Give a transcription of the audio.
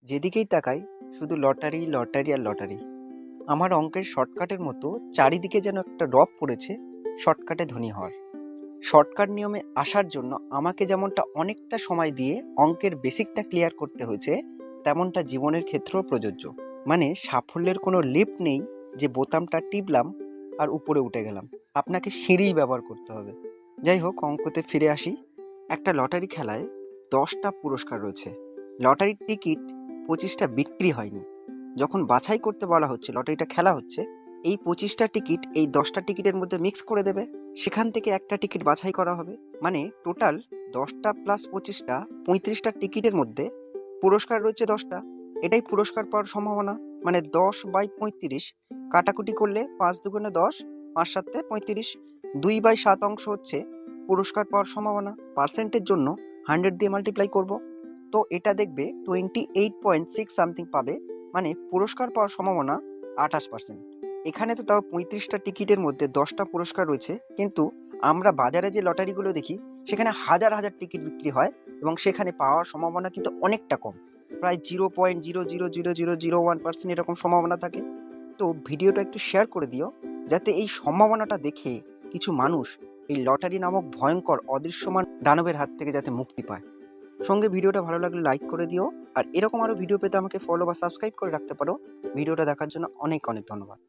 যেদিকেই তাকাই শুধু লটারি লটারি আর লটারি। আমার অঙ্কের শর্টকাটের মতো চারিদিকে যেন একটা রব পড়েছে শর্টকাটে ধনী হওয়ার। শর্টকাট নিয়মে আসার জন্য আমাকে যেমনটা অনেকটা সময় দিয়ে অঙ্কের বেসিকটা ক্লিয়ার করতে হয়েছে, তেমনটা জীবনের ক্ষেত্রেও প্রযোজ্য। মানে সাফল্যের কোনো লিফট নেই যে বোতামটা টিপলাম আর উপরে উঠে গেলাম। আপনাকে সিঁড়িই ব্যবহার করতে হবে। যাই হোক, অঙ্কতে ফিরে আসি। একটা লটারি খেলায় 10টা পুরস্কার রয়েছে। লটারির টিকিট 25টা বিক্রি হয়নি। যখন বাছাই করতে বলা হচ্ছে, লটারিটা খেলা হচ্ছে, এই 25টা টিকিট এই 10টা টিকিটের মধ্যে মিক্স করে দেবে। সেখান থেকে একটা টিকিট বাছাই করা হবে। মানে টোটাল 10টা প্লাস 25টা 35টা টিকিটের মধ্যে পুরস্কার রয়েছে 10টা। এটাই পুরস্কার পাওয়ার সম্ভাবনা। মানে 10/35 কাটাকুটি করলে 5 দুগুণে 10, 5 সাতে 35, 2/7 অংশ হচ্ছে পুরস্কার পাওয়ার সম্ভাবনা। পার্সেন্টের জন্য 100 দিয়ে মাল্টিপ্লাই করব, তো এটা দেখবে 28.6 সামথিং পাবে। মানে পুরস্কার পাওয়ার সম্ভাবনা 28%। এখানে তো তাও 35টা টিকিটের মধ্যে 10টা পুরস্কার রয়েছে, কিন্তু আমরা বাজারে যে লটারিগুলো দেখি সেখানে হাজার হাজার টিকিট বিক্রি হয় এবং সেখানে পাওয়ার সম্ভাবনা কিন্তু অনেকটা কম। প্রায় 0.0000001% এরকম সম্ভাবনা থাকে। তো ভিডিওটা একটু শেয়ার করে দিও, যাতে এই সম্ভাবনাটা দেখে কিছু মানুষ এই লটারি নামক ভয়ঙ্কর অদৃশ্যমান দানবের হাত থেকে যাতে মুক্তি পায়। সঙ্গে ভিডিওটা ভালো লাগলে লাইক করে দিও। আর এরকম আরও ভিডিও পেতে আমাকে ফলো বা সাবস্ক্রাইব করে রাখতে পারো। ভিডিওটা দেখার জন্য অনেক অনেক ধন্যবাদ।